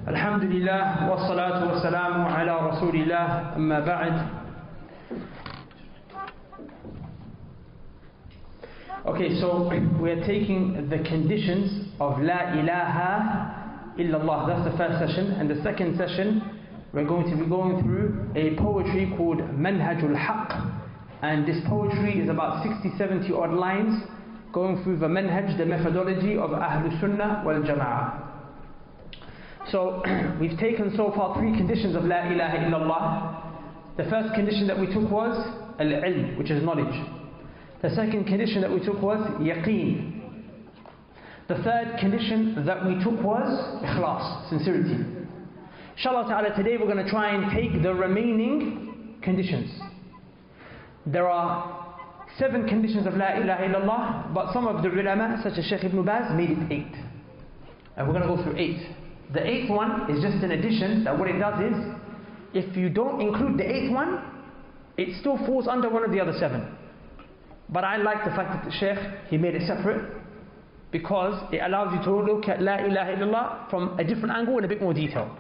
Alhamdulillah, wassalatu wassalamu ala rasulillah, amma ba'd. Okay, so we are taking the conditions of La ilaha illallah. That's the first session. And the second session, we're going to be going through a poetry called Manhajul Haqq. And this poetry is about 60-70 odd lines, going through the manhaj, the methodology of Ahlul Sunnah wal Jama'ah. So we've taken so far 3 conditions of La ilaha illallah. The first condition that we took was al-ilm, which is knowledge. The second condition that we took was yaqeen. The third condition that we took was ikhlas, sincerity. Inshallah ta'ala, today we're going to try and take the remaining conditions. There are 7 conditions of La ilaha illallah, but some of the ulama, such as Shaykh Ibn Baz, made it 8. And we're going to go through 8. The 8th one is just an addition, that what it does is, if you don't include the 8th one, it still falls under one of the other 7. But I like the fact that the Shaykh, he made it separate, because it allows you to look at La ilaha illallah from a different angle and a bit more detail.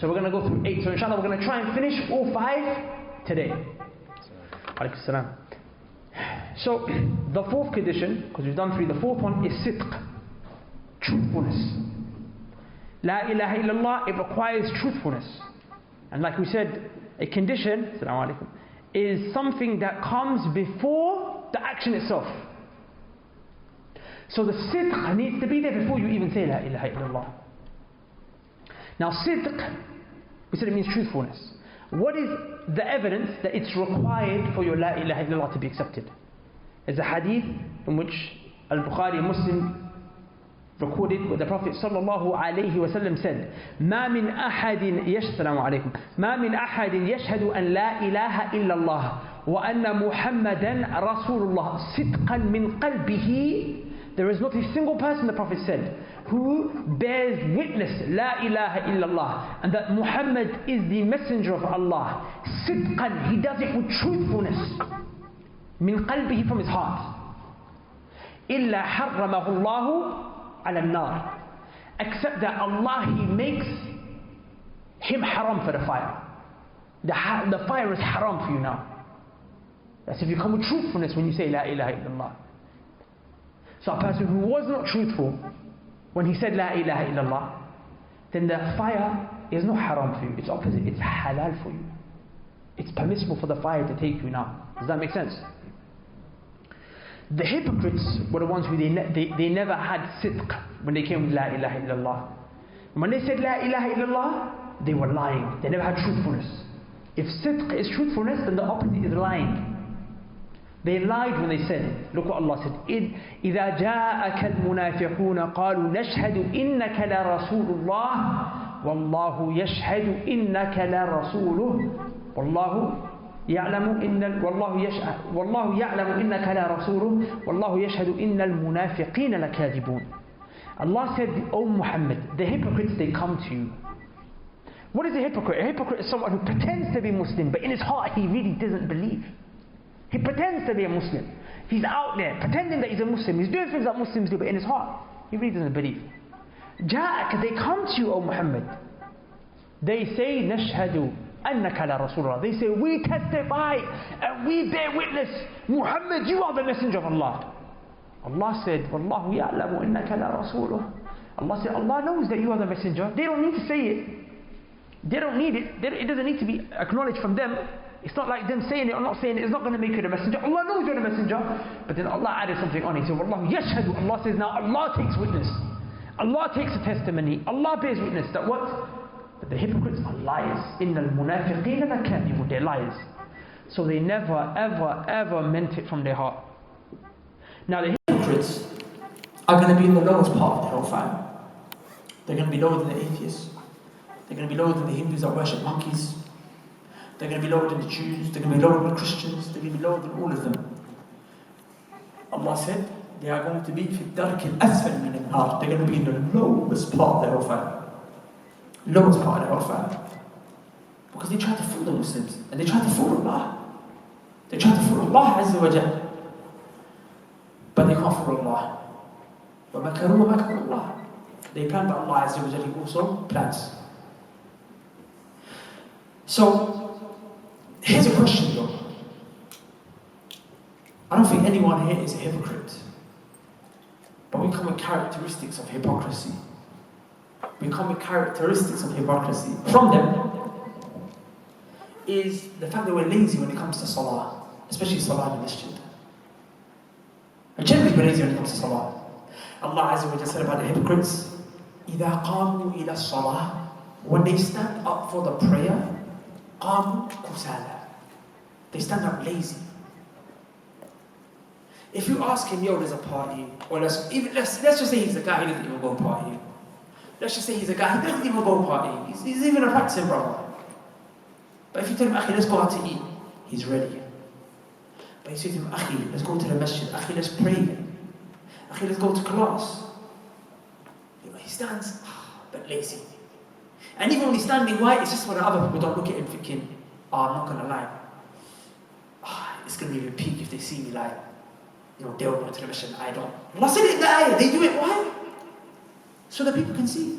So we're going to go through 8. So inshallah we're going to try and finish all 5 today. Alaykum salam. So the 4th condition, because we've done 3, the 4th one is sidq, truthfulness. La ilaha illallah, it requires truthfulness. And like we said, a condition, assalamu alaikum, is something that comes before the action itself. So the sidq needs to be there before you even say La ilaha illallah. Now sidq, we said it means truthfulness. What is the evidence that it's required for your La ilaha illallah to be accepted? There's a hadith in which Al-Bukhari, Muslim, recorded where the Prophet sallallahu alayhi wasallam said, "Ma min ahadin yashhadu alaykum, ma min ahadin yashhadu an la ilaha illallah wa anna Muhammadan Rasulullah sidqan min qalbihi." There is not a single person, the Prophet said, who bears witness La ilaha illallah and that Muhammad is the messenger of Allah. Sidqan, he does it with truthfulness. Min qalbihi, from his heart. Illa harramahu Allahu ala nar, except that Allah, He makes him haram for the fire. The fire is haram for you now. That's if you come with truthfulness when you say La ilaha illallah. So a person who was not truthful when he said La ilaha illallah, then the fire is not haram for you. It's opposite, it's halal for you. It's permissible for the fire to take you now. Does that make sense? The hypocrites were the ones who they never had sidq when they came with La ilaha illallah. When they said La ilaha illallah, they were lying. They never had truthfulness. If sidq is truthfulness, then the opposite is lying. They lied when they said it. Look what Allah said. إِذَا جَاءَكَ الْمُنَافِقُونَ قَالُوا نَشْهَدُ إِنَّكَ لَرَسُولُ اللَّهِ وَاللَّهُ يَشْهَدُ إِنَّكَ لَرَسُولُهُ وَاللَّهُ يعلم إن والله يعلم إنك لا رسوله والله يشهد إن المنافقين لكاذبون. Allah said, O Muhammad, the hypocrites, they come to you. What is a hypocrite? A hypocrite is someone who pretends to be Muslim, but in his heart he really doesn't believe. He pretends to be a Muslim. He's out there pretending that he's a Muslim. He's doing things that Muslims do, but in his heart he really doesn't believe. جاءك, they come to you, O Muhammad. They say, نشهد أنك لا رسول الله. They say, we testify and we bear witness, Muhammad, you are the messenger of Allah. Allah said, والله يعلم إنك لا رسوله. Allah said, Allah knows that you are the messenger. They don't need to say it. They don't need it. It doesn't need to be acknowledged from them. It's not like them saying it or not saying it. It's not going to make you the messenger. Allah knows you're the messenger. But then Allah added something on it. He said, والله يشهد. Allah says, now Allah takes witness. Allah takes a testimony. Allah bears witness that what? But the hypocrites are liars. إِنَّ الْمُنَافِقِينَ لَكَاذِبُونَ. They're liars. So they never, ever, ever meant it from their heart. Now the hypocrites are going to be in the lowest part of the hellfire. They're going to be lower than the atheists. They're going to be lower than the Hindus that worship monkeys. They're going to be lower than the Jews. They're going to be lower than the Christians. They're going to be lower than all of them. Allah said they are going to be في الدرك الأسفل من النار. They're going to be in the lowest part of the hellfire. Lowest part of the hellfire. Because they try to fool the Muslims and they try to fool Allah. They try to fool Allah Azza wa Jal. But they can't fool Allah. وَمَكَرُوا وَمَكَرُوا اللَّهِ. They plan, but Allah Azza wa Jal also plans. So, here's a question though. I don't think anyone here is a hypocrite. But we come with characteristics of hypocrisy. We come with characteristics of hypocrisy. From them is the fact that we're lazy when it comes to salah, especially salah in the masjid. And generally we're lazy when it comes to salah. Allah Azza wa Jalla said about the hypocrites, إِذَا قَامُوا إِلَى الصَّلَاةِ when they stand up for the prayer, قَامُوا كُسَالَى they stand up lazy. If you ask him, yo, there's a party, or let's just say he's a guy who doesn't even go party. Let's just say he's a guy who doesn't even go party. He's even a practicing brother. But if you tell him, Akhi, let's go out to eat, he's ready. But you say to him, Akhi, let's go to the masjid. Akhi, let's pray. Akhi, let's go to class. He stands, but lazy. And even when he's standing, why? It's just so that other people don't look at him thinking, I'm not going to lie. It's going to be a peak if they see me like, they'll go to the masjid and I don't. Allah said it in the ayah. They do it, why? So that people can see.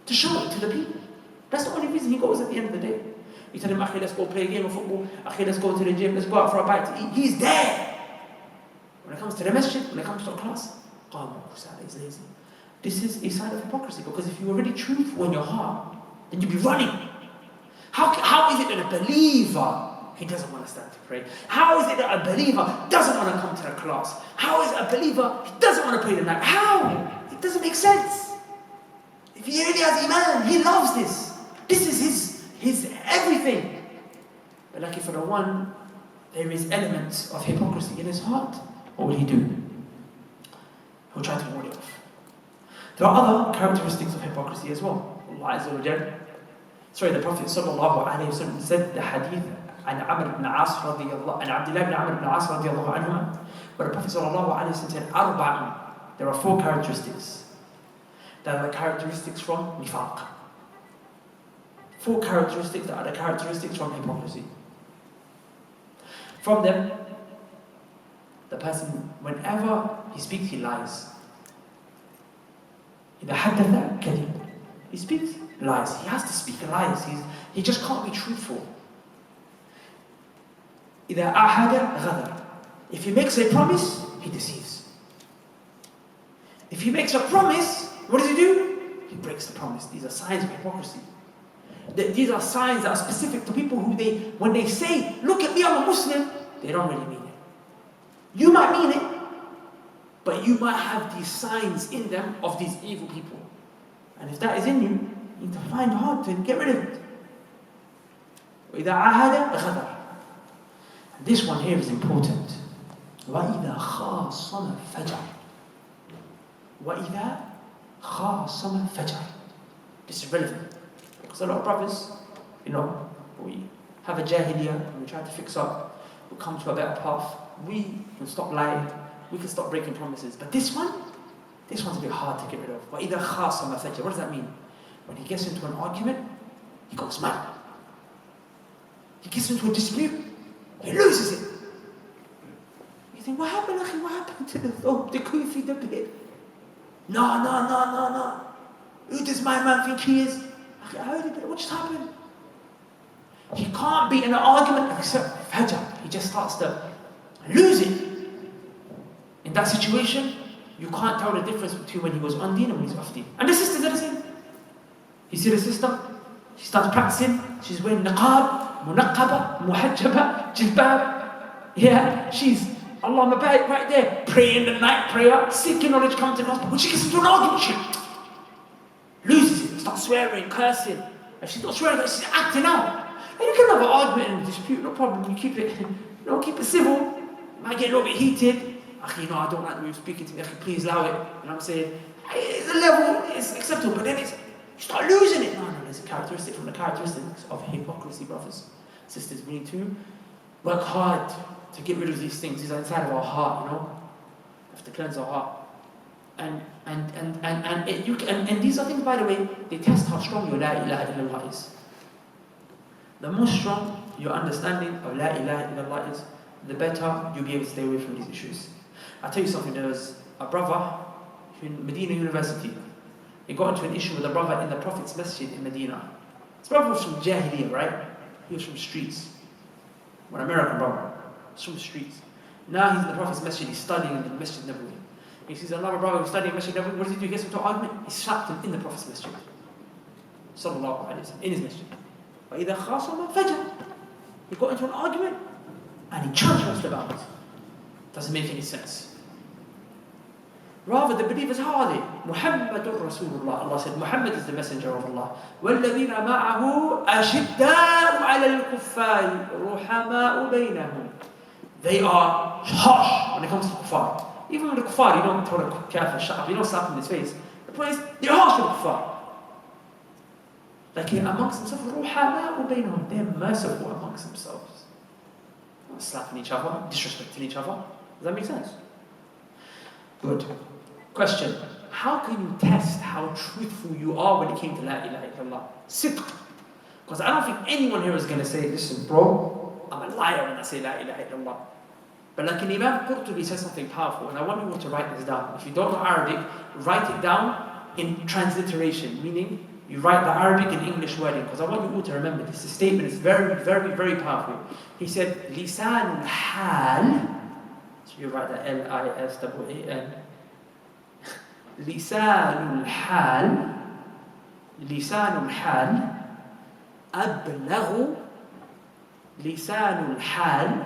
To show it to the people. That's the only reason he goes at the end of the day. You tell him, Akhi, let's go play a game of football. Akhi, let's go to the gym. Let's go out for a bite to eat. He's there. When it comes to the masjid, when it comes to a class, he's lazy. This is a sign of hypocrisy, because if you're already truthful in your heart, then you'll be running. How is it that a believer, he doesn't want to stand to pray? How is it that a believer doesn't want to come to the class? How is it a believer, he doesn't want to pray the night? How? It doesn't make sense. If he really has iman, he loves this. This is his everything. But like for the one, there is elements of hypocrisy in his heart, what will he do? He'll try to ward it off. There are other characteristics of hypocrisy as well. Allah Azza wa Jalla. The Prophet sallallahu alayhi wa sallam said the hadith عن عمرو بن عاص رضي الله عن عبد الله بن عمرو بن عاص رضي الله عنهما, where the Prophet sallallahu alayhi wa sallam said أربع. There are 4 characteristics. That are the characteristics from nifaq. 4 characteristics that are the characteristics from hypocrisy. From them, the person, whenever he speaks, he lies. إذا حدث كذب. He speaks lies. He has to speak lies. He just can't be truthful. إذا أعهد غدر. If he makes a promise, he deceives. If he makes a promise, what does he do? He breaks the promise. These are signs of hypocrisy. These are signs that are specific to people who when they say, look at me, I'm a Muslim, they don't really mean it. You might mean it, but you might have these signs in them of these evil people. And if that is in you, you need to find hard to get rid of it. وَإِذَا عَاهَدَ غَدَرَ. This one here is important. وَإِذَا خَاصَمَ فَجَرَ. وَإِذَا خَاصَمَ فَجَرَ. This is relevant. Because a lot of brothers, we have a jahiliyyah and we try to fix up, we come to a better path, we can stop lying, we can stop breaking promises. But this one's a bit hard to get rid of. وَإِذَا خَاصَمَ فَجَرَ. What does that mean? When he gets into an argument, he goes mad. He gets into a dispute, he loses it. You think, what happened, Akhi? What happened to the Kufi debate? No. Who does my man think he is? Akhi, I heard it, but what just happened? He can't be in an argument except fajr. He just starts to lose it. In that situation, you can't tell the difference between when he was on deen and when he's off deen. And the sisters are the same. You see the sister? She starts practicing. She's wearing niqab, munaqqaba, muhajjaba, jilbab. Yeah, she's Allah mabarak right there, praying the night prayer, seeking knowledge, coming to the hospital. When she gets into an argument, she loses it, starts swearing, cursing. And she's not swearing, she's acting out. And you can have an argument and a dispute, no problem. You keep it, keep it civil. You might get a little bit heated. Akhi, I don't like the way you're speaking to me. Akhi, please allow it. And I'm saying, it's a level, it's acceptable, but then you start losing it. No, there's a characteristic from the characteristics of hypocrisy, brothers. Sisters, we need to work hard to get rid of these things. These are inside of our heart, We have to cleanse our heart. And these are things, by the way, they test how strong your la ilaha illallah is. The more strong your understanding of la ilaha illallah is, the better you'll be able to stay away from these issues. I'll tell you something. There was a brother in Medina University. He got into an issue with a brother in the Prophet's masjid in Medina. This brother was from Jahiliyyah, right? He was from the streets. One American brother. He's from the streets. Now he's in the Prophet's masjid, he's studying in the Masjid Nabawi. He sees another brother who's studying in Masjid Nabawi. What does he do? He gets into an argument. He slapped him in the Prophet's masjid. Sallallahu alayhi wa sallam, in his masjid. وَإِذَا خَاصَمَ فَجَرَ. He got into an argument and he transgressed the bounds. Doesn't make any sense. Rather, the believers, how are they? Muhammadur Rasulullah. Allah said, Muhammad is the messenger of Allah. وَالَّذِينَ مَعَهُ أَشِدَّاءُ عَلَى الْكُفَّارِ رُحَمَاءُ بَيْنَهُم. They are harsh when it comes to kuffar. Even with the kuffar, you don't tell a kafir, shut up, you don't slap him in his face. The point is, they're harsh with kuffar. Like amongst themselves, رُحَمَاءُ بَيْنَهُم. They're merciful amongst themselves. Not slapping each other, disrespecting each other. Does that make sense? Good. Question. How can you test how truthful you are when it came to La ilaha illallah? Sidq. Because I don't think anyone here is going to say, listen bro, I'm a liar when I say La ilaha illallah. But like Imam Qurtubi says something powerful, and I want you all to write this down. If you don't know Arabic, write it down in transliteration, meaning you write the Arabic and English wording, because I want you all to remember this. The statement is very, very, very powerful. He said, Lisanul Hal. So you write that L-I-S-A-A-N. Lisanul Hal. Lisanul Hal. أبلغ. Lisanul Hal.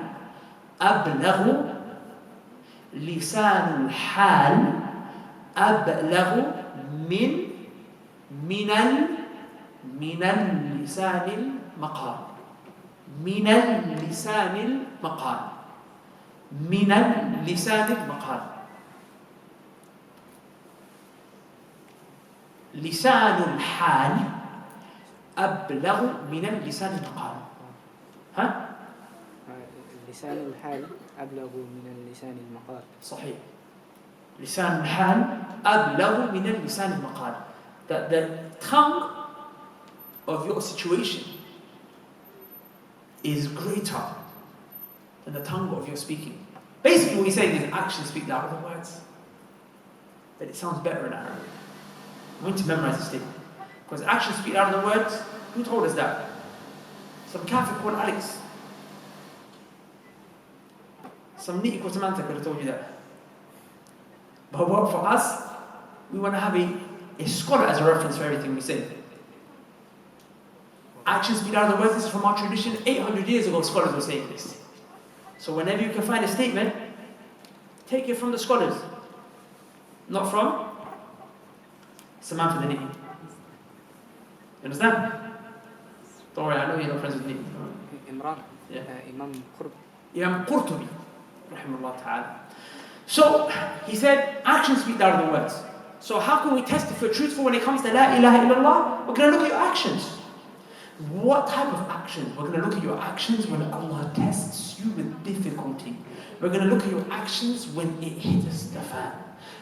أبلغ. Lisanul Hal. أبلغ من اللسان المقال. من اللسان المقال. من اللسان المقال. لسان الحال أبلغ من اللسان المقال. ها؟ لسان الحال أبلغ من اللسان المقال. صحيح. لسان الحال أبلغ من اللسان المقال. The tongue of your situation is greater than the tongue of your speaking. Basically what he's saying is actions speak louder than words. But it sounds better in Arabic. I'm going to memorize this statement. Because actions speak louder than words. Who told us that? Some kafir called Alex. Some nitty called Samantha could have told you that. But what for us, we want to have a scholar as a reference for everything we say. Actions speak louder than words. This is from our tradition. 800 years ago, scholars were saying this. So whenever you can find a statement, take it from the scholars. Not from Samantha the Nitty. You understand? Don't worry, I know you're not friends with Nitty. Imran. Yeah. Imam Qurtubi. Imam Qurtubi. Rahimahullah ta'ala. So, he said, actions speak louder than words. So how can we test if we're truthful when it comes to La ilaha illallah? We're going to look at your actions. What type of actions? We're going to look at your actions when Allah tests you with difficulty. We're going to look at your actions when it hits the fan.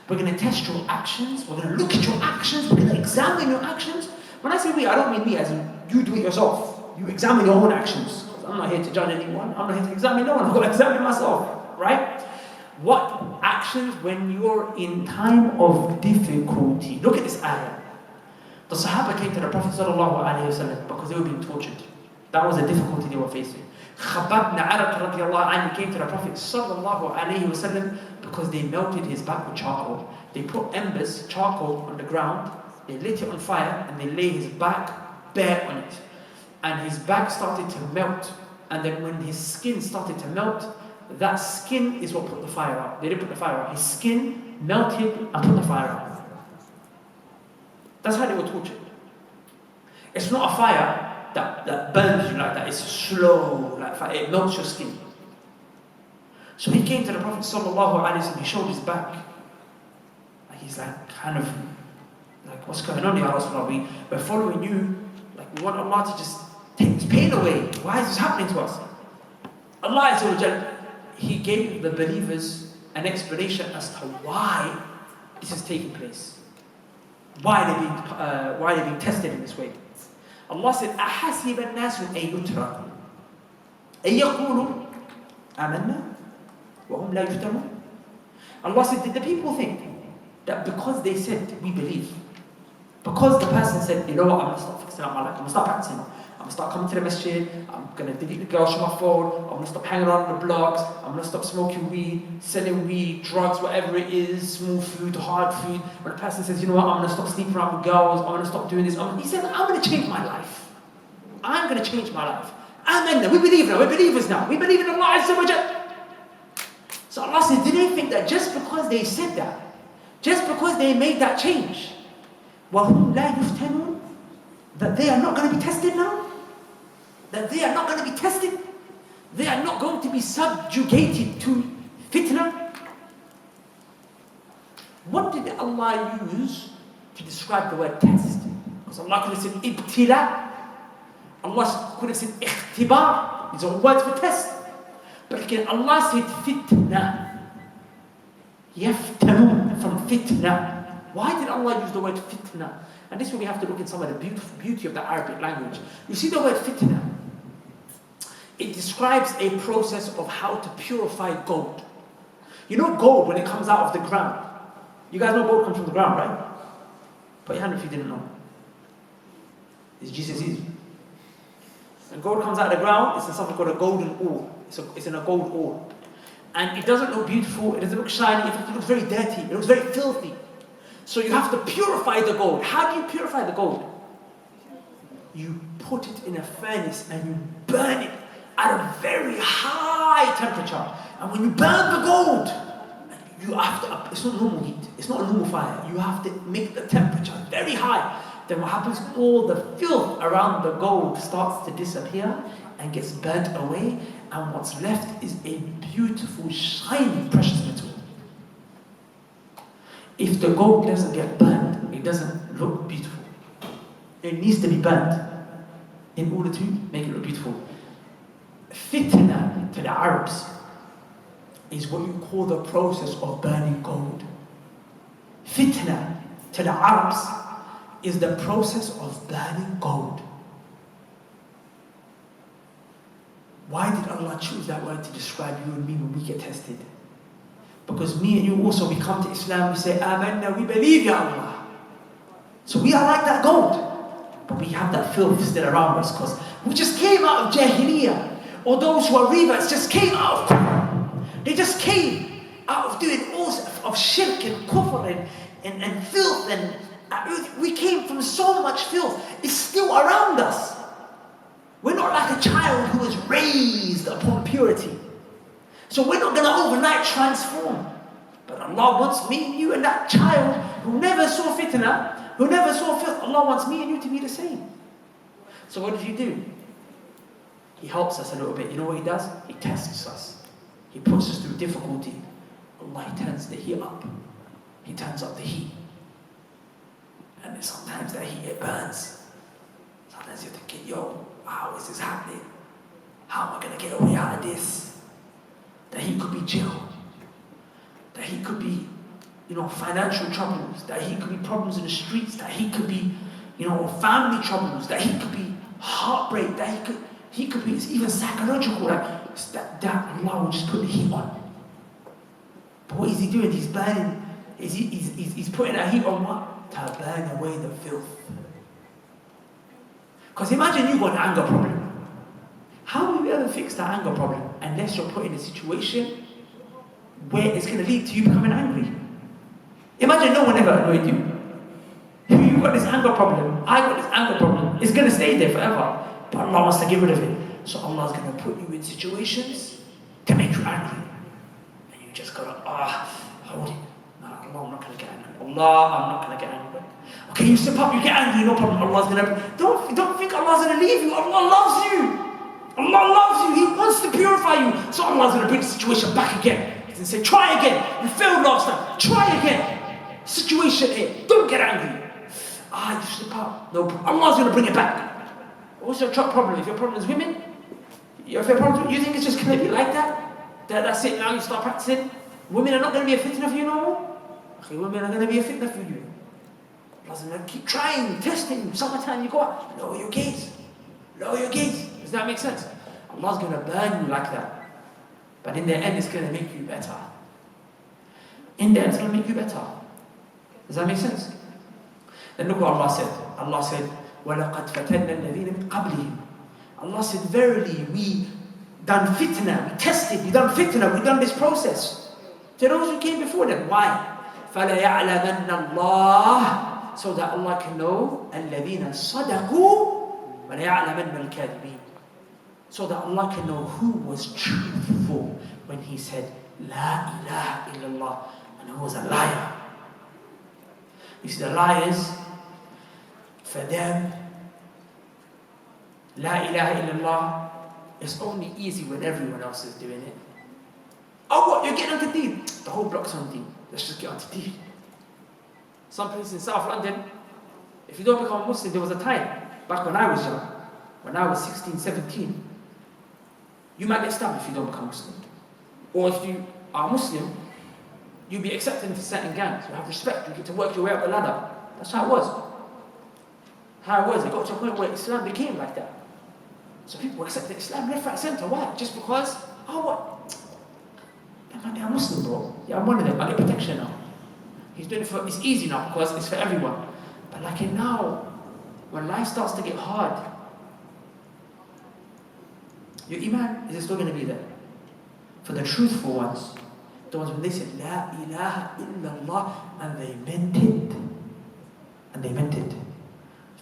We're going to test your actions. We're going to look at your actions. We're going to examine your actions. When I say we, I don't mean me as in you do it yourself. You examine your own actions. I'm not here to judge anyone. I'm not here to examine no one. I'm going to examine myself. Right? What actions when you're in time of difficulty? Look at this ayah. The Sahaba came to the Prophet ﷺ because they were being tortured. That was the difficulty they were facing. Khabbab ibn Arat radiallahu anhu came to the Prophet ﷺ because they melted his back with charcoal. They put embers, charcoal on the ground, they lit it on fire, and they lay his back bare on it. And his back started to melt. And then when his skin started to melt, that skin is what put the fire out. They didn't put the fire out. His skin melted and put the fire out. That's how they were tortured. It's not a fire that burns you like that. It's slow, like fire. It melts your skin. So he came to the Prophet ﷺ. He showed his back. Like he's like kind of like, what's going on here, Rasulullah? We're following you. Like we want Allah to just take this pain away. Why is this happening to us? Allah Azza wa Jal, He gave the believers an explanation as to why this is taking place. Why they're being tested in this way. Allah said, أَحَسِبَ النَّاسُ أَن يُتْرَكُوا أَن يَقُولُوا آمَنَّا وَهُمْ لَا يُفْتَنُونَ. Allah said, did the people think that because they said, we believe, because the person said, you know what, I'm going to start fixing up my life, I'm going to start practicing, I'm going to start coming to the masjid, I'm going to delete the girls from my phone, I'm going to stop hanging around the blocks, I'm going to stop smoking weed, selling weed, drugs, whatever it is, small food, hard food. When the person says, you know what, I'm going to stop sleeping around with girls, I'm going to stop doing this, he said, I'm going to change my life. I'm going to change my life. Amen. We believe now, we're believers now. We believe in Allah Azza wa Jal. So Allah says, did they think that just because they said that, just because they made that change, وَهُمْ لَا يُفْتَنُونَ, that they are not going to be tested now? That they are not going to be tested? They are not going to be subjugated to fitna? What did Allah use to describe the word test? Because Allah could have said ibtila. Allah could have said ikhtibar. These are words for test. But again, Allah said fitna. Yaftanun, from fitna. Why did Allah use the word fitna? And this is where we have to look at some of the beauty of the Arabic language. You see the word fitna? It describes a process of how to purify gold. You know gold when it comes out of the ground. You guys know gold comes from the ground, right? Put your hand if you didn't know. It's Jesus is. When gold comes out of the ground, it's in something called a golden ore. It's in a gold ore. And it doesn't look beautiful, it doesn't look shiny, it looks very dirty, it looks very filthy. So you have to purify the gold. How do you purify the gold? You put it in a furnace and you burn it at a very high temperature. And when you burn the gold, you have to, it's not normal heat, it's not a normal fire. You have to make the temperature very high. Then what happens? All the filth around the gold starts to disappear and gets burnt away. And what's left is a beautiful, shiny, precious metal. If the gold doesn't get burnt, it doesn't look beautiful. It needs to be burnt in order to make it look beautiful. Fitna to the Arabs is what you call the process of burning gold. Fitna to the Arabs is the process of burning gold. Why did Allah choose that word to describe you and me when we get tested? Because me and you also, we come to Islam, we say, Amanna, we believe, Ya Allah. So we are like that gold. But we have that filth still around us because we just came out of Jahiliyyah. Or those who are reverts just came out of, they just came out of doing all of shirk and kufr and filth. And we came from so much filth. It's still around us. We're not like a child who was raised upon purity. So we're not going to overnight transform. But Allah wants me and you and that child who never saw fitna, who never saw filth, Allah wants me and you to be the same. So what does He do? He helps us a little bit. You know what He does? He tests us. He puts us through difficulty. Allah, He turns the heat up. He turns up the heat. And sometimes that heat, it burns. Sometimes you're thinking, yo, how is this happening? How am I going to get away out of this? That he could be jail. That he could be, financial troubles. That he could be problems in the streets. That he could be, family troubles. That he could be heartbreak. That he could be even psychological. That Allah will just put the heat on. But what is He doing? He's burning. He's putting that heat on what? To burn away the filth. Because imagine you've got an anger problem. How will you ever fix that anger problem unless you're put in a situation where it's going to lead to you becoming angry? Imagine no one ever annoyed you. You've got this anger problem, I got this anger problem. It's going to stay there forever. But Allah wants to get rid of it. So Allah's going to put you in situations to make you angry. And you just got to, hold it. No, Allah, I'm not going to get angry. Allah, I'm not going to get angry. Okay, you step up, you get angry, no problem. Allah's going to... Don't think Allah's going to leave you. Allah loves you. Allah loves you. He wants to purify you. So Allah's going to bring the situation back again. He's going to say, try again. You failed last time. Try again. Situation here. Don't get angry. You slip up. No problem. Allah's going to bring it back. What's your problem? If your problem is women, if your problem, you think it's just going to be like that? That's it, now you start practicing? Women are not going to be a fitna for you no more? Okay, women are going to be a fitna for you. Allah's going to keep trying, testing. Summertime you go out. Lower your gaze. Lower your gaze. Does that make sense? Allah's going to burn you like that. But in the end, it's going to make you better. In the end, it's going to make you better. Does that make sense? Then look what Allah said. Allah said, وَلَقَدْ فَتَنَّ الَّذِينَ مِنْ قَبْلِهِمْ Allah said, verily we done fitna, we tested, we done fitna, we done this process to those who came before them. Why? فَلَيَعْلَمَنَّ اللَّهِ, so that Allah can know الَّذِينَ صَدَقُوا وَلَيَعْلَمَنَّ الْكَاذِبِينَ, so that Allah can know who was truthful when he said La ilaha illallah, and who was a liar. You see, the liars, for them, La ilaha illallah is only easy when everyone else is doing it. Oh, what? You're getting onto deen? The whole block's on deen. Let's just get onto deen. Some place in South London, if you don't become a Muslim, there was a time, back when I was young, when I was 16, 17, you might get stabbed if you don't become Muslim. Or if you are Muslim, you'll be accepted into certain gangs. You have respect, you get to work your way up the ladder. That's how it was. How it was. It got to a point where Islam became like that. So people accepted Islam left, right, centre. Why? Just because, oh what? I'm Muslim, bro. Yeah, I'm one of them. I get protection now. He's doing it for, it's easy now because it's for everyone. But like it now, when life starts to get hard, your iman is still going to be there. For the truthful ones, the ones when they said La ilaha illallah and they meant it, and they meant it,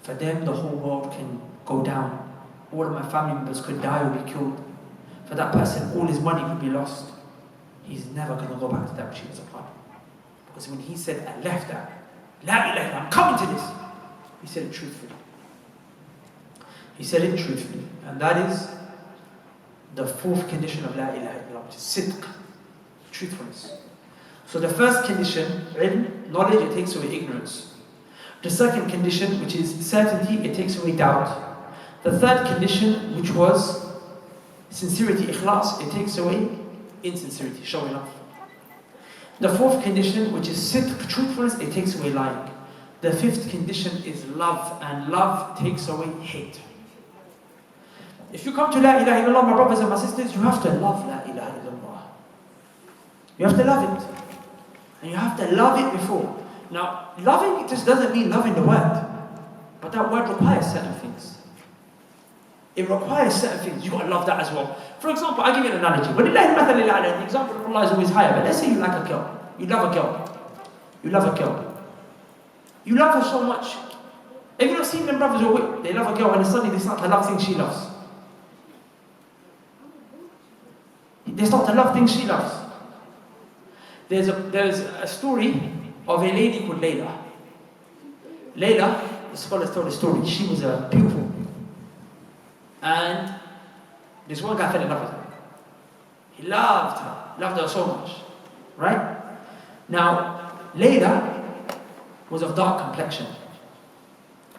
for them the whole world can go down. All of my family members could die or be killed. For that person, all his money could be lost. He's never going to go back to that which he was upon. Because when he said, I left that, La ilaha illallah, I'm coming to this, he said it truthfully. He said it truthfully. And that is the fourth condition of La ilaha illallah, which is sidq, truthfulness. So the first condition, ilm, knowledge, it takes away ignorance. The second condition, which is certainty, it takes away doubt. The third condition, which was sincerity, ikhlas, it takes away insincerity, showing off. The fourth condition, which is sidq, truthfulness, it takes away lying. The fifth condition is love, and love takes away hate. If you come to La ilaha illallah, my brothers and my sisters, you have to love La ilaha illallah. You have to love it. And you have to love it before. Now, loving it just doesn't mean loving the word. But that word requires certain things. It requires certain things. You've got to love that as well. For example, I'll give you an analogy. The example of Allah is always higher. But let's say you like a girl. You love a girl. You love a girl. You love her so much. Have you not seen them brothers who are they love a girl and suddenly they start to love things she loves? They start to love things she loves. There's a story of a lady called Layla. Layla, the scholars told the story, she was a pupil. And this one guy fell in love with her. He loved her so much. Right? Now, Layla was of dark complexion.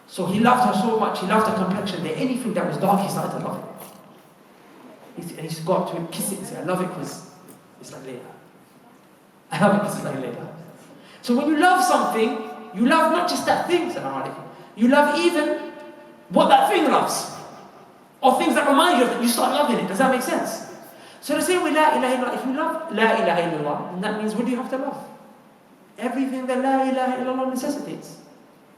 So he loved her so much, he loved her complexion, that anything that was dark, he started to love it. And he used to go up to him, kiss it and say, I love it because it's like Layla. I love it because it's like Layla. So when you love something, you love not just that thing, you love even what that thing loves. Or things that remind you of it, you start loving it. Does that make sense? So the same way, La ilaha illallah, if you love La ilaha illallah, that means what do you have to love? Everything that La ilaha illallah necessitates.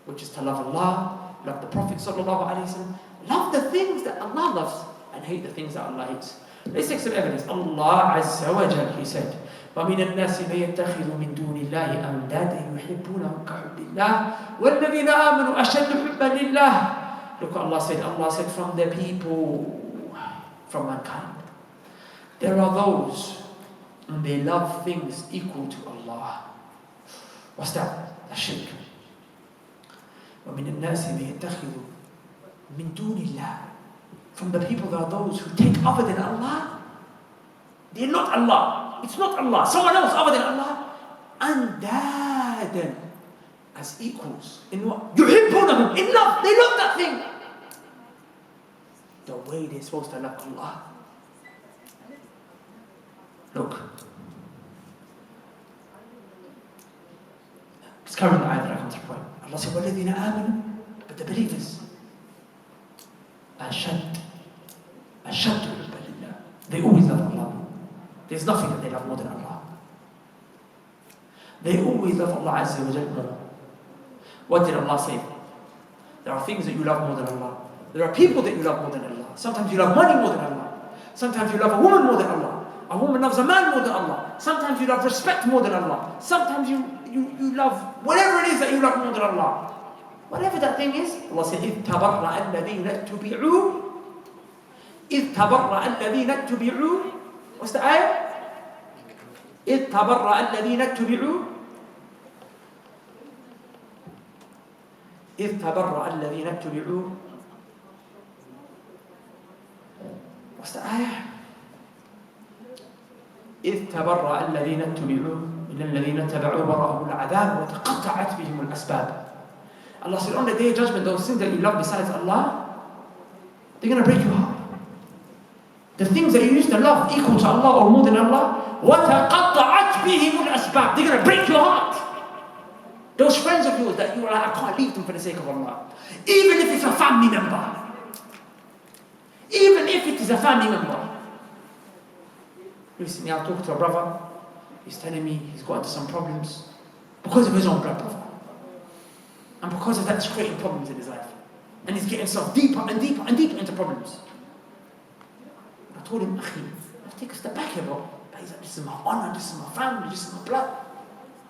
Which is to love Allah, love the Prophet sallallahu alaihi wasallam, love the things that Allah loves, and hate the things that Allah hates. Let's take some evidence. Allah Azza wa Jal, He said, وَمِنَ النَّاسِ مَن يَتَّخِذُ مِن دُونِ اللَّهِ أَنْدَادًا يُحِبُّونَهُمْ كَحُبِّ اللَّهِ وَالَّذِينَ آمَنُوا أَشَدُّ حُبًّا لِلَّهِ. Look what Allah said, from the people, from mankind. There are those, and they love things equal to Allah. What's that? That's shirk. وَمِنَ النَّاسِ مَن يَتَّخِذُ مِن دُونِ اللَّهِ. From the people, there are those who take other than Allah. They're not Allah. It's not Allah. Someone else other than Allah. أَنْدَادًا, as equals. In what? يُحِبُّونَهُمْ, in love. They love that thing. The way they're supposed to love Allah. Look. Let's carry on the ayah that I come to the point. Allah said, وَالَّذِينَ آمَنُوا, but the believers, أَشَدُّ حُبًّا لِلَّهِ. They always love Allah. There's nothing that they love more than Allah. They always love Allah Azza wa Jalla more. What did Allah say? There are things that you love more than Allah. There are people that you love more than Allah. Sometimes you love money more than Allah. Sometimes you love a woman more than Allah. A woman loves a man more than Allah. Sometimes you love respect more than Allah. Sometimes you love whatever it is that you love more than Allah. Whatever that thing is, Allah said, إِذْ تَبَرَّأَ الَّذِينَ اتُّبِعُوا إِذْ تَبَرَّأَ الَّذِينَ اتُّبِعُوا. What's the ayah? إِذْ تَبَرَّأَ الَّذِينَ اتُّبِعُوا إِذْ تَبَرَّأَ الَّذِينَ اتُّبِعُوا. What's the ayah? إِذْ تَبَرَّأَ الَّذِينَ اتُّبِعُوا مِنَ الَّذِينَ اتَّبَعُوا وَرَأَوُا الْعَذَابَ وَتَقَطَّعَتْ بِهِمُ الْأَسْبَابُ. Allah said, on the day of judgment, those things that you love besides Allah, they're going to break your heart. The things that you used to love equal to Allah or more than Allah, وَتَقَطَّعَتْ بِهِمُ الْأَسْبَابُ. They're going to break your heart. Those friends of yours that you are like, I can't leave them for the sake of Allah. Even if it's a family member. Even if it is a family member. Recently I was talking to a brother. He's telling me he's got into some problems because of his own blood brother. And because of that, it's creating problems in his life. And he's getting himself deeper and deeper and deeper into problems. I told him, Akhi, take a step back here, bro. But he's like, this is my honor, this is my family, this is my blood.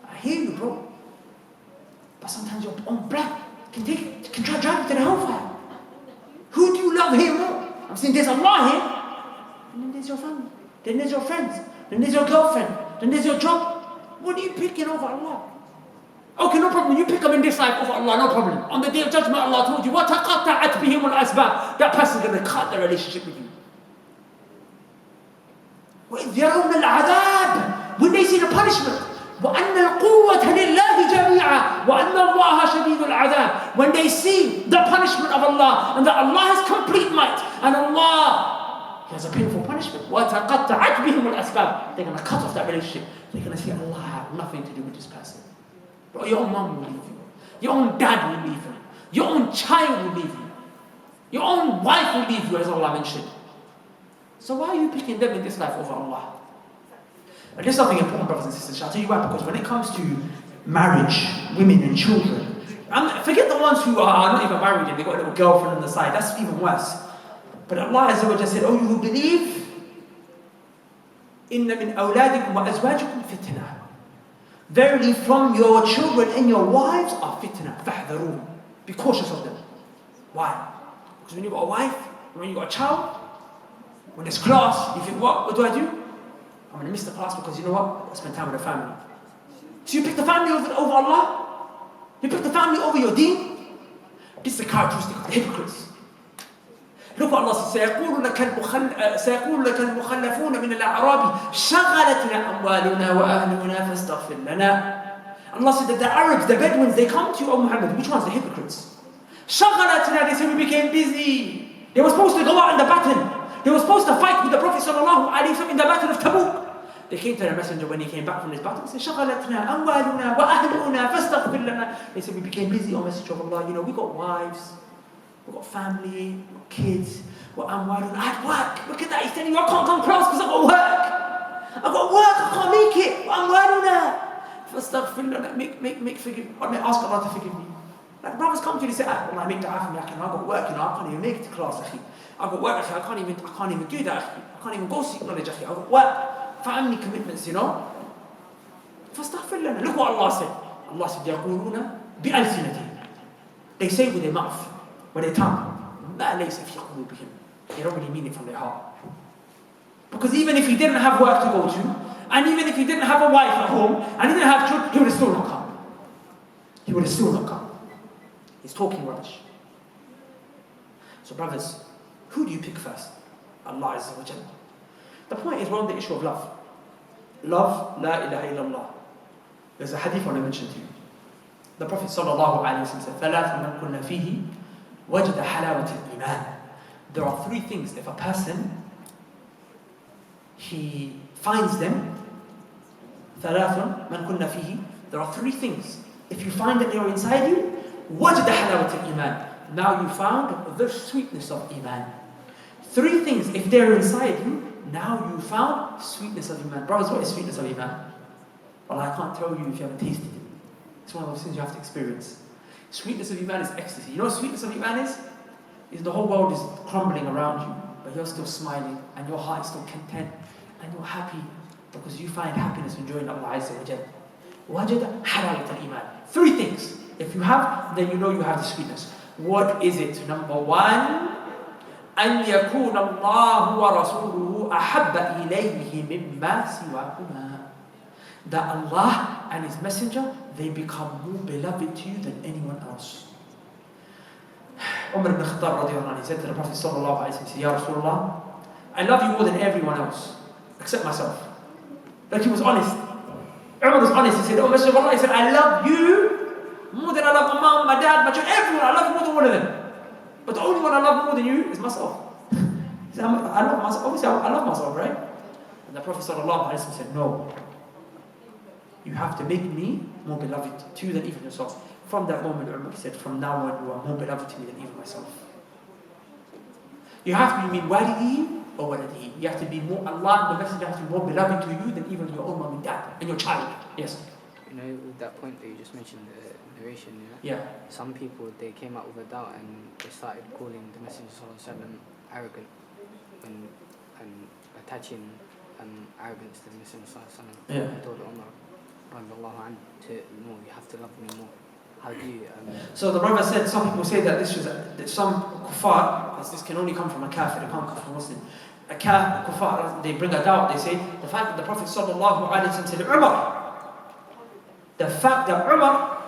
I hear you, bro. But sometimes your own blood can try to drive you to the hellfire. Who do you love here more? I'm saying there's Allah here. And then there's your family. Then there's your friends. Then there's your girlfriend. Then there's your job. What are you picking over Allah? Okay, no problem. You pick up in this life over Allah, no problem. On the day of judgment, Allah told you, وَتَقَطَّعَتْ بِهِمُ الْأَسْبَابُ. That person's going to cut the relationship with you. وَإِذْ يَرَوْنَ الْعَذَابِ. When they see the punishment. وَأَنَّ الْقُوَّةَ لِلَّهِ جَمِيعًا وَأَنَّ اللَّهَ شَدِيدُ الْعَذَابِ. When they see the punishment of Allah and that Allah has complete might and Allah, He has a painful punishment. وَتَقَطَّعَتْ بِهِمُ الْأَسْبَابُ. They're going to cut off that relationship. They're going to say, Allah had nothing to do with this person. But your own mom will leave you. Your own dad will leave you. Your own child will leave you. Your own wife will leave you, as Allah mentioned. So why are you picking them in this life over Allah? And there's something important, brothers and sisters. I'll tell you why. Because when it comes to marriage, women and children, forget the ones who are not even married and they've got a little girlfriend on the side. That's even worse. But Allah Azza wa Jalla said, oh, you who believe, إِنَّ مِنْ أَوْلَادِكُمْ وَأَزْوَاجِكُمْ فِتْنَةً. Verily from your children and your wives are fitna. فَاحْذَرُونَ. Be cautious of them. Why? Because when you've got a wife, when you've got a child, when there's class, you think, what do I do? I'm going to miss the class because you know what? I spend time with the family. So you pick the family over Allah? You pick the family over your deen? This is the characteristic of the hypocrites. Look what Allah says, سيقول لك المخلفون من الأعراب شغلتنا أموالنا وأهلنا فاستغفر لنا. Allah said that the Arabs, the Bedouins, they come to you, O Muhammad. Which ones? The hypocrites. شغلتنا, they said we became busy. They were supposed to go out in the battle. They were supposed to fight with the Prophet ﷺ in the battle of Tabuk. They came to the messenger when he came back from his battle. They said, شغلتنا أموالنا وأهلنا فاستغفر لنا. They said, we became busy, O Messenger of Allah. You know, we got wives. We've got family, we've got kids, we're unwired, I had work. Look at that, he's telling you I can't come class because I've got work. I've got work, I can't make it. I'm unwired now. Make forgive. I may ask Allah to forgive me. Like brothers come to you and say, I make dua for me, I've got work, you know, I can't even make it to class, I've got work, I can't even do that, I can't even go seek knowledge, I've got work, family commitments, you know. Look what Allah said. Allah said, يَقُولُونَ بِأَلْسِنَتِهِمْ. They say with their mouth, with their tongue, مَا لَيْسَ فِي قُلُوبِهِمْ. They don't really mean it from their heart. Because even if he didn't have work to go to, and even if he didn't have a wife at home, and he didn't have children, he would have still not come. He would have still not come. He's talking rubbish. So brothers, who do you pick first? Allah Azza wa Jalla. The point is, we're on the issue of love. Love, la ilaha illallah. There's a hadith I want to mention to you. The Prophet sallallahu alayhi wa sallam said, ثَلَاثٌ مَنْ كُنَّ فِيهِ وَجَدَ حَلَاوَةِ الْإِيمَانِ. There are three things, if a person, he finds them, ثَلَاثٌ مَنْ كُنَّ فِيهِ. There are three things. If you find that they are inside you, وَجَدَ حَلَاوَةِ الْإِيمَانِ. Now you found the sweetness of Iman. Three things, if they're inside you, now you found sweetness of Iman. Brothers, what is sweetness of Iman? Well, I can't tell you if you haven't tasted it. It's one of those things you have to experience. Sweetness of Iman is ecstasy. You know what sweetness of Iman is? is the whole world is crumbling around you, but you're still smiling and your heart is still content and you're happy because you find happiness in enjoying Allah Azza wa Jalla. Wajada halayat al-iman. 3 things. If you have, then you know you have the sweetness. What is it? Number 1, أن يكون الله ورسوله أحب إليه مما سواهما. That Allah and His Messenger, they become more beloved to you than anyone else. Umar ibn Khattab radiallahu anhu, he said to the Prophet sallallahu alayhi wa sallam, Ya Rasulullah, I love you more than everyone else, except myself. Like he was honest. Umar was honest. He said, oh Messenger of Allah, he said, I love you more than I love my mom, my dad, my children, everyone. I love you more than one of them. But the only one I love more than you is myself. He said, I love myself. Obviously, I love myself, right? And the Prophet sallallahu alayhi wa sallam said, no. You have to make me more beloved to you than even yourself. From that moment, Umar said, from now on, you are more beloved to me than even myself. You have to be min walidihi or waladihi. You have to be more, Allah and the Messenger have to be more beloved to you than even your own mom and dad and your child. Yes? You know, with that point that you just mentioned, the narration, yeah? Some people, they came out with a doubt and they started calling the Messenger sallallahu alaihi wasallam arrogant and attaching arrogance to the Messenger sallallahu alaihi wasallam. Yeah. He told Umar radiallahu anhu to, no, you have to love me more. How do you... So the Prophet said, some people say that this was, that some kuffar, because this can only come from a kafir, it can't come from a Muslim. A kuffar, they bring a doubt, they say, the fact that the Prophet sallallahu alayhi wa sallam said, Umar, the fact that Umar,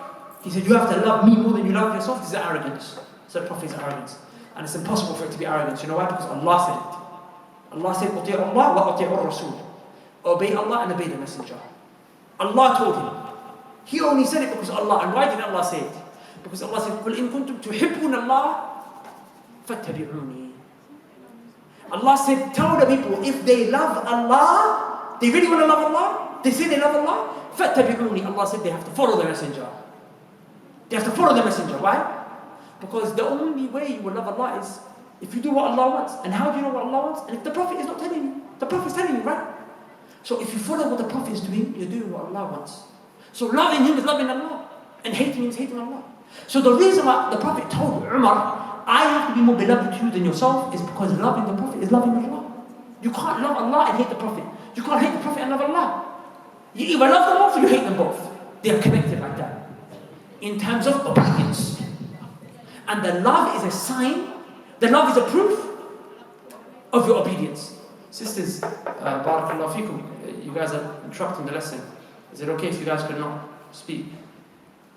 he said, you have to love me more than you love yourself, this is arrogance. So the Prophet is arrogance. And it's impossible for it to be arrogance. You know why? Because Allah said it. Allah said, أطيعوا الله وأطيعوا الرسول. Obey Allah and obey the Messenger. Allah told him. He only said it because of Allah. And why did Allah say it? Because Allah said, قُلْ إِن كُنْتُمْ تُحِبُّونَ اللَّهَ فَاتَّبِعُونِي. Allah said, tell the people, if they love Allah, they really want to love Allah, they say they love Allah, فَاتَّبِعُونِي. Allah said they have to follow the Messenger. They have to follow the Messenger. Why? Because the only way you will love Allah is if you do what Allah wants. And how do you know what Allah wants? And if the Prophet is not telling you, the Prophet is telling you, right? So if you follow what the Prophet is doing, you're doing what Allah wants. So loving him is loving Allah, and hating him is hating Allah. So the reason why the Prophet told Umar, I have to be more beloved to you than yourself, is because loving the Prophet is loving Allah. You can't love Allah and hate the Prophet. You can't hate the Prophet and love Allah. You either love them both or you hate them both. They are connected like that. In terms of obedience. And the love is a sign, the love is a proof of your obedience. Sisters, barakallahu feekum, you guys are interrupting the lesson. Is it okay if you guys could not speak?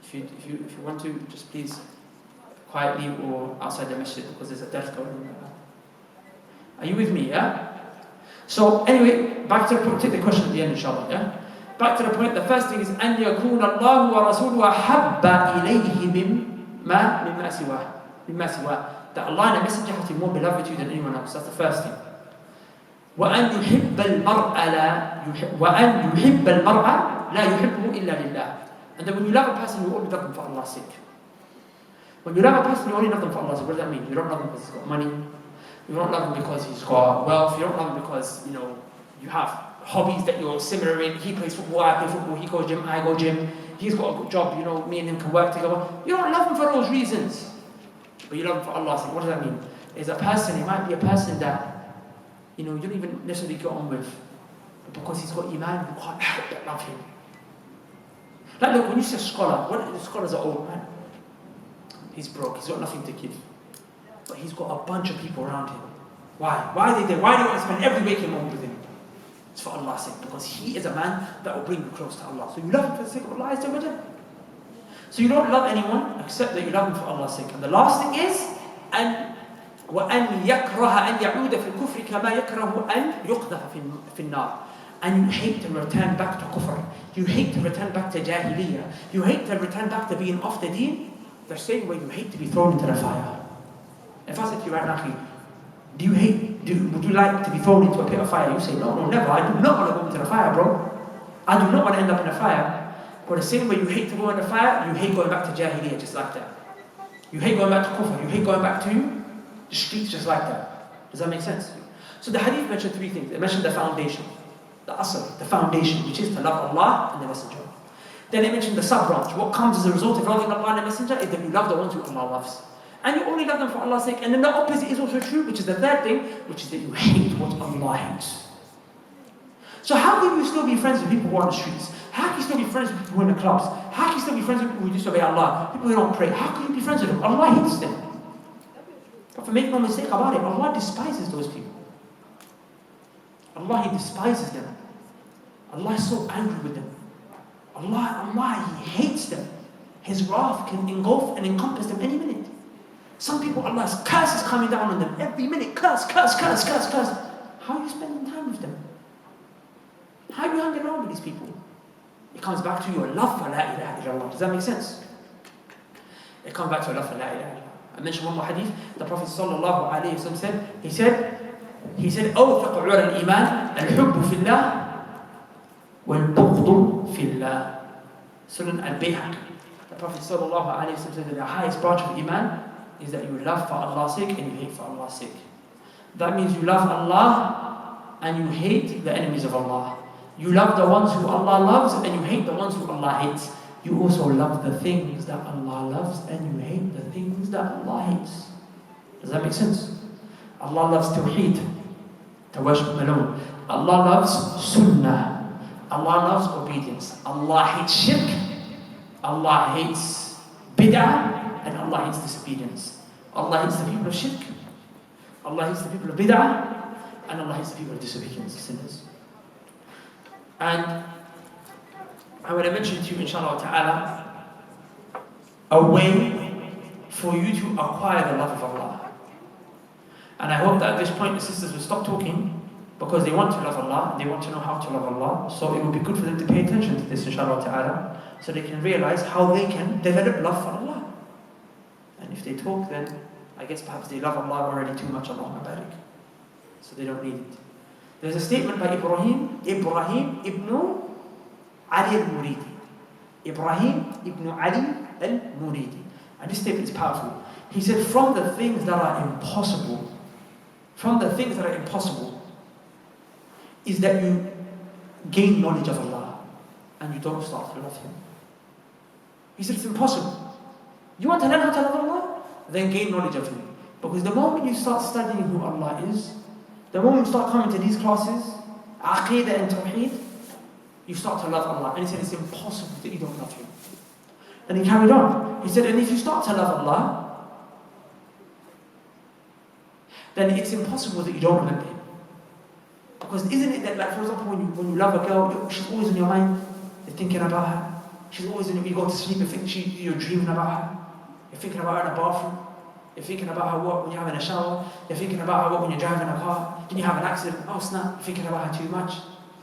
If you want to, just please quietly or outside the masjid, because there's a death going on. Are you with me, yeah? So anyway, back to the point, take the question at the end inshallah, yeah? Back to the point, the first thing is أن يكون الله ورسوله أحب إليه مما سواه. That Allah and the Messenger have to be more beloved to you than anyone else. That's the first thing. وأن يحب المرء لا يحبه إلا لله. And then when you love a person, you only love them for Allah's sake. When you love a person, you only love them for Allah's sake. What does that mean? You don't love him because he's got money. You don't love him because he's got wealth. You don't love him because, you know, you have hobbies that you're similar in. He plays football, I play football. He goes gym, I go gym. He's got a good job, you know, me and him can work together. You don't love him for those reasons. But you love him for Allah's sake. What does that mean? Is a person, he might be a person that, you know, you don't even necessarily get on with. But because he's got iman, you can't help but love him. Like look, when you say scholar, what the scholars are old, man. He's broke, he's got nothing to give. But he's got a bunch of people around him. Why? Why are they there? Why do you want to spend every waking moment with him? It's for Allah's sake, because he is a man that will bring you close to Allah. So you love him for the sake of Allah. So you don't love anyone except that you love him for Allah's sake. And the last thing is, وأن يكره أن يعود في الكفر كما يكره أن يقذف في النار. And you hate to return back to kufr. You hate to return back to jahiliyyah. You hate to return back to being off the deen. The same way you hate to be thrown into the fire. If I said to you right now, would you like to be thrown into a pit of fire? You say, no, never. I do not want to go into the fire, bro. I do not want to end up in the fire. But the same way you hate to go in the fire, you hate going back to jahiliyyah just like that. You hate going back to kufr. You hate going back to the streets just like that. Does that make sense? So the hadith mentioned 3 things. It mentioned the foundation. The asl, the foundation, which is to love Allah and the Messenger. Then it mentioned the sub-branch. What comes as a result of loving Allah and the Messenger is that you love the ones who Allah loves. And you only love them for Allah's sake. And then the opposite is also true, which is the third thing, which is that you hate what Allah hates. So how can you still be friends with people who are on the streets? How can you still be friends with people who are in the clubs? How can you still be friends with people who disobey Allah? People who don't pray. How can you be friends with them? Allah hates them. But for make no mistake about it, Allah despises those people. Allah, He despises them. Allah is so angry with them. Allah, He hates them. His wrath can engulf and encompass them any minute. Some people, Allah's curse is coming down on them every minute. Curse. How are you spending time with them? How are you hanging around with these people? It comes back to your love for la ilaha illallah. Does that make sense? It comes back to your love for la ilaha illallah. I mentioned one more hadith. The Prophet sallallahu alayhi wa sallam said, he said, أوثق عرى الإيمان الحب في الله والبغض في الله. Sunan al-Bayhaqi. The Prophet sallallahu alayhi wa sallam said that the highest branch of Iman is that you love for Allah's sake and you hate for Allah's sake. That means you love Allah and you hate the enemies of Allah. You love the ones who Allah loves and you hate the ones who Allah hates. You also love the things that Allah loves and you hate the things that Allah hates. Does that make sense? Allah loves Tawheed, to worship Him alone. Allah loves Sunnah. Allah loves obedience. Allah hates shirk. Allah hates bid'ah. And Allah hates disobedience. Allah hates the people of shirk. Allah hates the people of bid'ah. And Allah hates the people of disobedience, sinners. And I want to mention to you, inshallah ta'ala, a way for you to acquire the love of Allah. And I hope that at this point the sisters will stop talking because they want to love Allah, they want to know how to love Allah. So it would be good for them to pay attention to this, inshallah ta'ala, so they can realize how they can develop love for Allah. And if they talk, then I guess perhaps they love Allah already too much, Allahumma barik. So they don't need it. There's a statement by Ibrahim ibn Ali al-Muridi. Ibrahim ibn Ali al-Muridi. And this statement is powerful. He said, from the things that are impossible, is that you gain knowledge of Allah and you don't start to love Him. He said it's impossible. You want to learn how to love Allah? Then gain knowledge of Him. Because the moment you start studying who Allah is, the moment you start coming to these classes, Aqeedah and Tawheed, you start to love Allah. And he said it's impossible that you don't love Him. And he carried on. He said, and if you start to love Allah, then it's impossible that you don't remember Him. Because isn't it that, like, for example, when you love a girl, she's always in your mind, you're thinking about her. She's always in, you go to sleep and you're dreaming about her. You're thinking about her in the bathroom. You're thinking about her when you're having a shower. You're thinking about her when you're driving a car. Then you have an accident. Oh snap, you're thinking about her too much.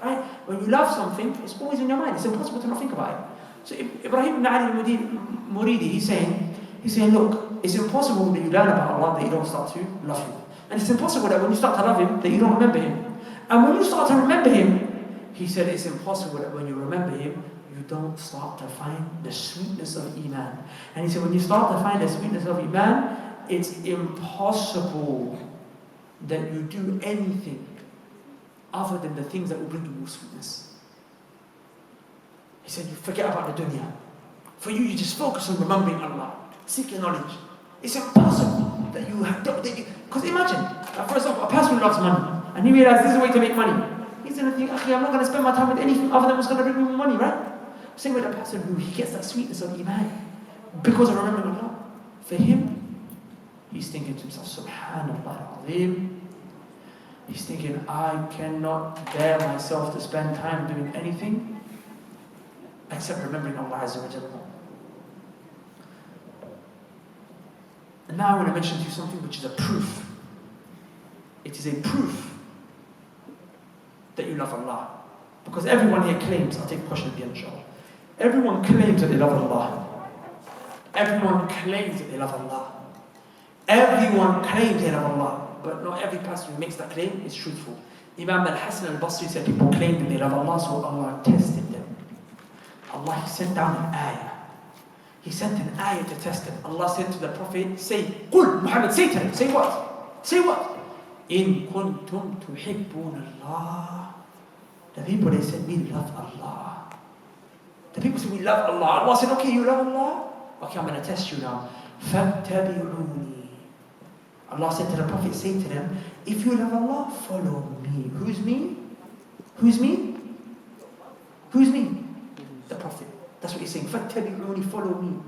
Right? When you love something, it's always in your mind. It's impossible to not think about it. So Ibrahim ibn Ali al-Muridi, he's saying, look, it's impossible that you learn about Allah that you don't start to love Him. And it's impossible that when you start to love Him, that you don't remember Him. And when you start to remember Him, he said it's impossible that when you remember Him, you don't start to find the sweetness of Iman. And he said when you start to find the sweetness of Iman, it's impossible that you do anything other than the things that will bring you more sweetness. He said you forget about the dunya. For you just focus on remembering Allah, seeking knowledge. It's impossible that you have, because imagine, for example, a person who loves money, and he realizes this is a way to make money. He's going to think, okay, I'm not going to spend my time with anything other than what's going to bring me more money, right? Same with a person who he gets that sweetness of Iman because of remembering Allah. For him, he's thinking to himself, Subhanallah al-Azim. He's thinking, I cannot bear myself to spend time doing anything except remembering Allah Azza wa Jalla. And now I want to mention to you something which is a proof. It is a proof that you love Allah. Because everyone here claims, I'll take a question at the end, inshallah. Everyone claims that they love Allah. Everyone claims that they love Allah. Everyone claims they love Allah. But not every person who makes that claim is truthful. Imam al-Hasan al-Basri said people claim that they love Allah, so Allah tested them. Allah, He sent down an ayah. He sent an ayah to test them. Allah said to the Prophet, say, Qul, Muhammad, say to them. Say what? Say what? In kuntum tuhibbun Allah. The people, they said, we love Allah. The people said, we love Allah. Allah said, okay, you love Allah? Okay, I'm going to test you now. فَاتَّبِعُونِي. Allah said to the Prophet, say to them, if you love Allah, follow me. Who's me? Who's me? Who's me? The Prophet. That's what he's saying. فَاتَّبِعُونِ, follow me.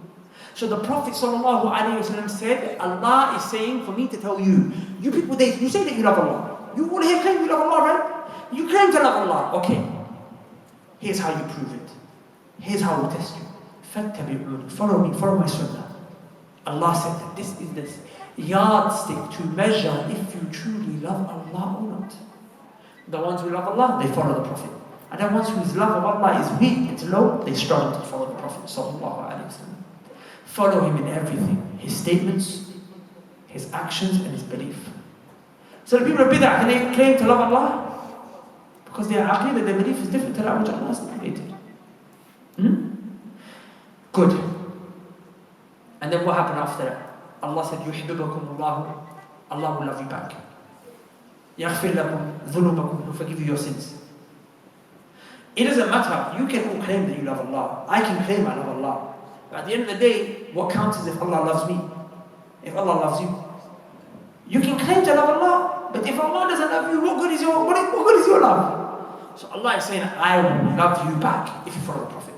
So the Prophet ﷺ said, Allah is saying for me to tell you, you people, you say that you love Allah. You all here claim you love Allah, right? You claim to love Allah. Okay. Here's how you prove it. Here's how we'll test you. فَاتَّبِعُونِ, follow me, follow my sunnah. Allah said that this is the yardstick to measure if you truly love Allah or not. The ones who love Allah, they follow the Prophet. And the ones whose love of Allah is weak, it's low, they struggle to follow the Prophet ﷺ. Follow him in everything. His statements, his actions, and his belief. So the people of Bid'ah, can they claim to love Allah? Because their aqidah, their belief is different to that which Allah has created. Good. And then what happened after that? Allah said, يُحْبِبَكُمُ اللَّهُ, Allah will love you back. يَغْفِرْ لَكُمْ ذُنُوبَكُمْ, He'll forgive you your sins. It doesn't matter. You can all claim that you love Allah. I can claim I love Allah. But at the end of the day, what counts is if Allah loves me. If Allah loves you. You can claim to love Allah, but if Allah doesn't love you, what good is your love? So Allah is saying, I will love you back if you follow the Prophet.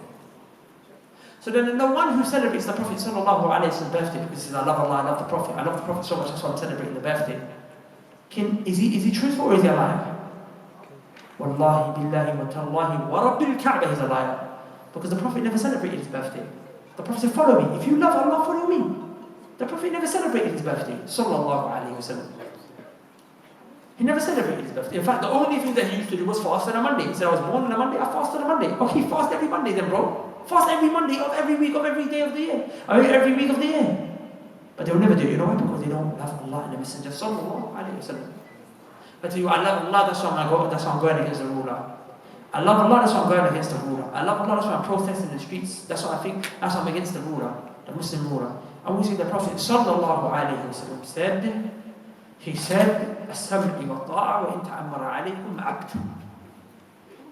So then the one who celebrates the Prophet ﷺ's birthday because he says, I love Allah, I love the Prophet so much, that's why I'm celebrating the birthday. Is he truthful or is he a liar? Wallahi billahi wa tallahi wa rabbil Kaaba, he's a liar. Because the Prophet never celebrated his birthday. The Prophet said, follow me. If you love Allah, follow me. The Prophet never celebrated his birthday. Sallallahu alayhi wa sallam. He never celebrated his birthday. In fact, the only thing that he used to do was fast on a Monday. He said, I was born on a Monday, I fast on a Monday. Okay, fast every Monday then, bro. Fast every Monday of every week of every day of the year. I mean, every week of the year. But they will never do it. You know why? Because they don't love Allah and the Messenger. Sallallahu alayhi wa sallam. But to you, I love Allah, that's why I'm going against the ruler. I love Allah, that's why I'm going against the ruler. I love Allah, that's why I'm protesting in the streets. That's what I think, that's why I'm against the ruler, the Muslim ruler. And we see the Prophet sallallahu alayhi wa sallam said, he said, السَّمْعِ وَالطَّاعَ وَإِن تَعَمَّرَ عَلَيْكُمْ عَبْدٌ.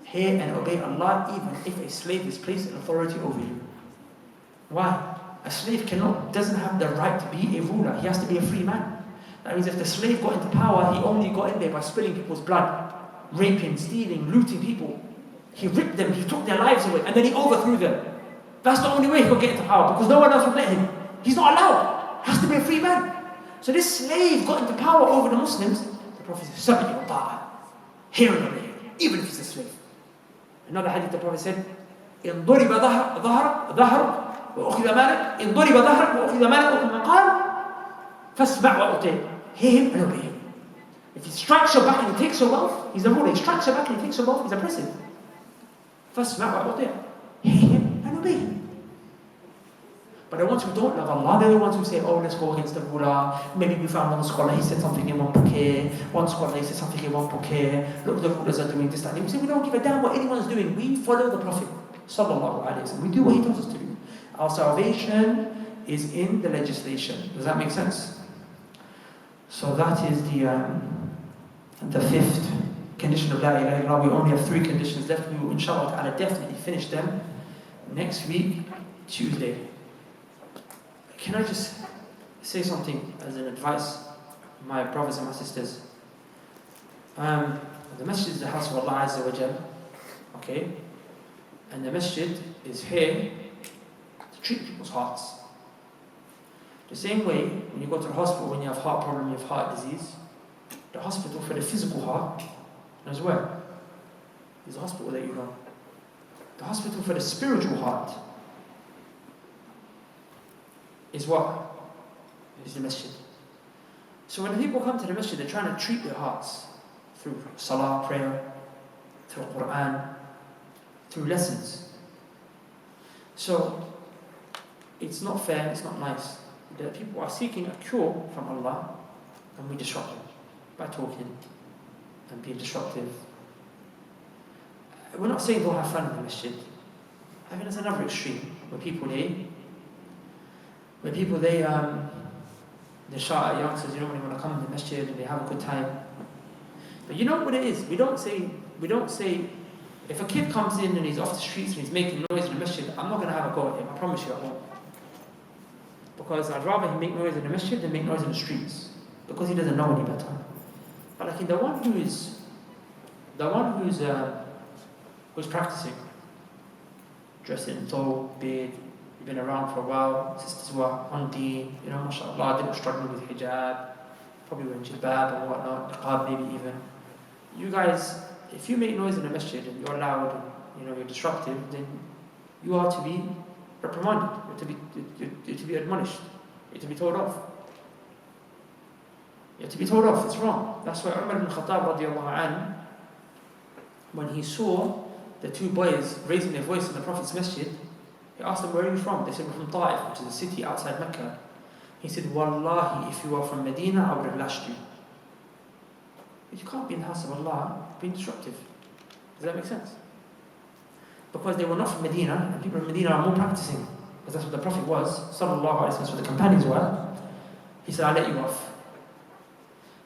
Hear and obey Allah even if a slave is placed in authority over you. Why? A slave doesn't have the right to be a ruler. He has to be a free man. That means if the slave got into power, he only got in there by spilling people's blood, raping, stealing, looting people. He ripped them, he took their lives away, and then he overthrew them. That's the only way he could get into power, because no one else would let him. He's not allowed. He has to be a free man. So this slave got into power over the Muslims. The Prophet said, "Sabbi wa hear and obey, even if he's a slave." Another hadith, the Prophet said, إِن ضُرِبَ ظَهْرَكَ وَأُخِذَ مَالَكَ إِن ضُرِبَ ظَهْرَكَ وَأُخِذَ مَالَكَ وَمَنْ قَالَ فَاسْمَعْ وَأُطِيعْ. Hear him and obey him. If he strikes your back and he takes your wealth, he's a ruler. He strikes your back and he takes your wealth, he's oppressive. فَاسْمَعْ وَأُطِيعْ. Hear him and obey him. But the ones who don't love Allah, they're the ones who say, oh, let's go against the ruler. Maybe we found one scholar, he said something in one book here. One scholar, he said something in one book here. Look, the rulers are doing this, that. And we say, we don't give a damn what anyone's doing. We follow the Prophet. Sallallahu alayhi wa sallam. We do what he tells us to do. Our salvation is in the legislation. Does that make sense? So that is the fifth condition of La ilaha illallah. We only have 3 conditions left. We will, inshallah ta'ala, definitely finish them next week, Tuesday. Can I just say something as an advice, my brothers and my sisters? The masjid is the house of Allah Azza wa Jal, okay? And the masjid is here to treat people's hearts. The same way, when you go to the hospital, when you have heart problem, you have heart disease, the hospital for the physical heart, as well, is the hospital that you know. The hospital for the spiritual heart is what? Is the masjid. So when people come to the masjid, they're trying to treat their hearts through salah, prayer, through Quran, through lessons. So it's not fair, it's not nice that people are seeking a cure from Allah and we disrupt them by talking and being disruptive. We're not saying don't have fun in the masjid. I think that's another extreme where people they shout at youngsters, you know, when they want to come to the masjid and they have a good time. But you know what it is? We don't say, if a kid comes in and he's off the streets and he's making noise in the masjid, I'm not going to have a go at him, I promise you I won't. Because I'd rather he make noise in the masjid than make noise in the streets. because he doesn't know any better. But like the one who's practicing, dressing in thobe, beard, you've been around for a while, sisters who are on deen, mashallah, they were struggling with hijab, probably wearing jilbab and whatnot, niqab maybe even. You guys, if you make noise in the masjid and you're loud and you're disruptive, then you are to be reprimanded, you're to be admonished, you're to be told off. You're to be told off, it's wrong. That's why Umar ibn Khattab radiallahu anhu, when he saw the two boys raising their voice in the Prophet's masjid, he asked them, where are you from? They said, we're from Ta'if, which is a city outside Mecca. He said, Wallahi, if you are from Medina, I would have lashed you. But you can't be in the house of Allah being disruptive. Does that make sense? Because they were not from Medina, and people in Medina are more practicing, because that's what the Prophet was, sallallahu alaihi wasallam, that's what the companions were. He said, I'll let you off.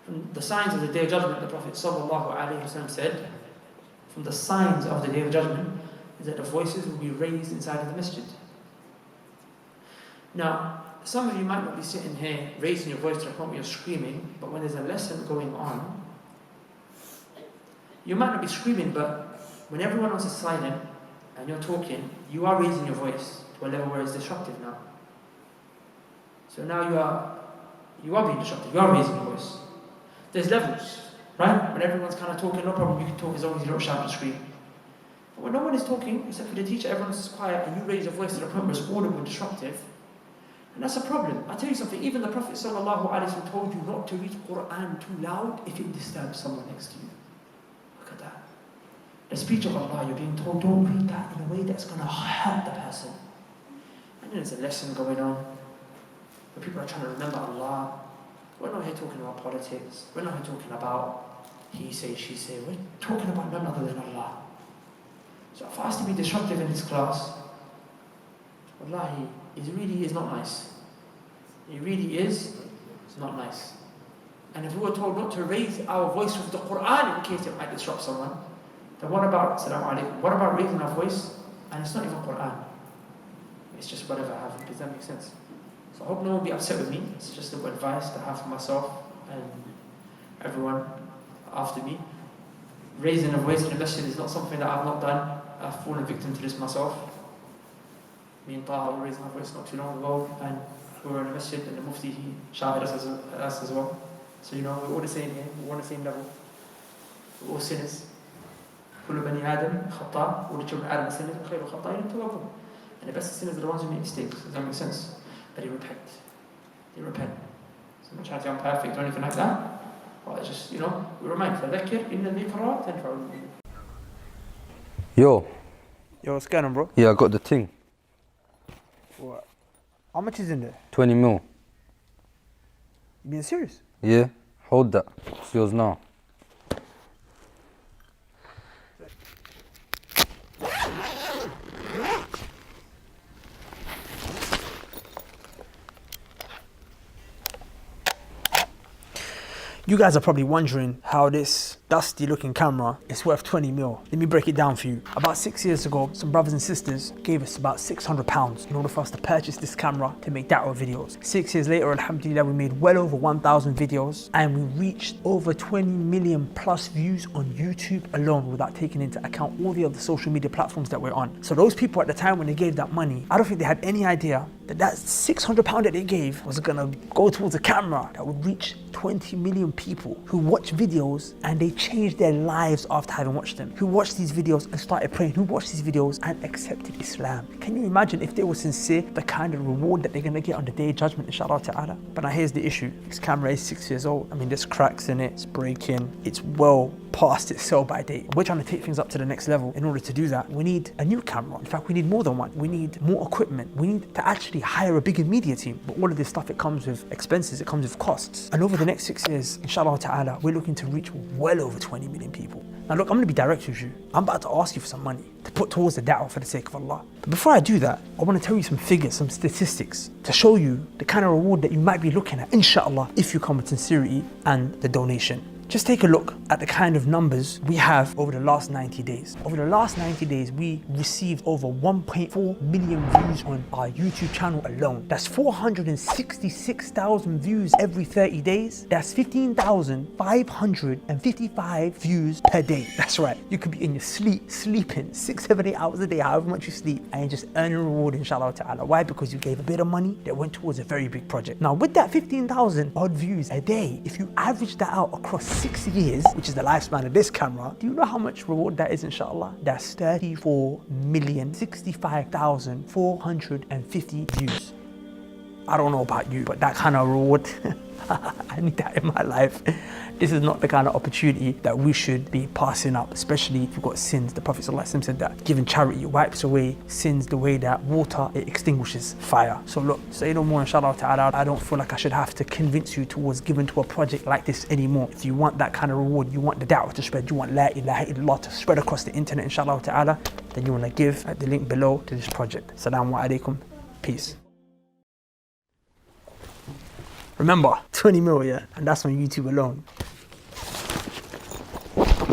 From the signs of the Day of Judgment, the Prophet sallallahu alaihi wasallam said, from the signs of the Day of Judgment is that the voices will be raised inside of the masjid. Now, some of you might not be sitting here raising your voice to the point where you're screaming, but when there's a lesson going on, you might not be screaming, but when everyone else is silent and you're talking, you are raising your voice to a level where it's disruptive now. So now you are being disruptive, you are raising your voice. There's levels, right? When everyone's kind of talking, no problem, you can talk as long as you don't shout and scream. But when no one is talking, except for the teacher, everyone's quiet, and you raise your voice to the point where it's audible and disruptive, and that's a problem. I tell you something, even the Prophet ﷺ told you not to read Quran too loud if it disturbs someone next to you. Look at that. The speech of Allah, you're being told, don't read that in a way that's going to hurt the person. And then there's a lesson going on, where people are trying to remember Allah. We're not here talking about politics. We're not here talking about he say, she say. We're talking about none other than Allah. So for us to be disruptive in this class, wallahi, it really is not nice. It really is not nice. And if we were told not to raise our voice with the Quran in case it might disrupt someone, then what about, Assalamu alaikum, what about raising our voice and it's not even Quran? It's just whatever I have. Does that make sense? So I hope no one will be upset with me. It's just a good advice to have for myself and everyone after me. Raising a voice in the masjid is not something that I've not done. I've fallen victim to this myself. Me and Taha were raising our voice not too long ago, and we were in the masjid and the Mufti, he shouted us as well. So we're all the same here, we're on the same level. We're all sinners. كل بني آدم خطاء, all the children of Adam are sinners, وخير الخطائين التوابون. And the best sinners are the ones who make mistakes. Does that make sense? But they repent. They repent. So I'm not trying to say I'm perfect or anything like that. Well, it's just, we remind, فَذَكِّرْ إِنَّ الذِّكْرَى تَنْفَعُ الْمُؤْمِنِينَ. Yo, what's going on, bro? yeah, I got the thing. What? How much is in there? 20 mil. You being serious? Yeah, hold that. It's yours now. You guys are probably wondering how this dusty looking camera is worth 20 mil. Let me break it down for you. About 6 years ago, some brothers and sisters gave us about £600 in order for us to purchase this camera to make da'wah videos. 6 years later, alhamdulillah, we made well over 1,000 videos and we reached over 20 million plus views on YouTube alone without taking into account all the other social media platforms that we're on. So those people at the time when they gave that money, I don't think they had any idea that £600 that they gave was gonna go towards a camera that would reach 20 million people who watch videos and they changed their lives after having watched them, who watched these videos and started praying, who watched these videos and accepted Islam. Can you imagine if they were sincere, the kind of reward that they're gonna get on the Day of Judgment, inshallah ta'ala? But now here's the issue. This camera is 6 years old. I mean, there's cracks in it, it's breaking, it's well past its sell-by date. We're trying to take things up to the next level. In order to do that, we need a new camera. In fact, we need more than one. We need more equipment. We need to actually hire a bigger media team. But all of this stuff, it comes with expenses, it comes with costs. And over the next 6 years, inshallah ta'ala, we're looking to reach well over 20 million people. Now look, I'm gonna be direct with you. I'm about to ask you for some money to put towards the da'wah for the sake of Allah. But before I do that, I wanna tell you some figures, some statistics to show you the kind of reward that you might be looking at, inshallah, if you come with sincerity and the donation. Just take a look at the kind of numbers we have over the last 90 days. Over the last 90 days, we received over 1.4 million views on our YouTube channel alone. That's 466,000 views every 30 days. That's 15,555 views per day. That's right. You could be in your sleep, sleeping 6, 7, 8 hours a day, however much you sleep, and you're just earning a reward, inshallah ta'ala. Why? Because you gave a bit of money that went towards a very big project. Now, with that 15,000 odd views a day, if you average that out across 6 years, which is the lifespan of this camera, do you know how much reward that is, inshallah? That's 34,065,450 views. I don't know about you, but that kind of reward, I need that in my life. This is not the kind of opportunity that we should be passing up, especially if you've got sins. The Prophet ﷺ said that giving charity wipes away sins the way that water, it extinguishes fire. So look, say no more, inshallah ta'ala. I don't feel like I should have to convince you towards giving to a project like this anymore. If you want that kind of reward, you want the da'wah to spread, you want la ilaha illallah to spread across the internet, inshallah ta'ala, then you want to give at the link below to this project. Assalamu alaikum. Peace. Remember, 20 mil, yeah? And that's on YouTube alone.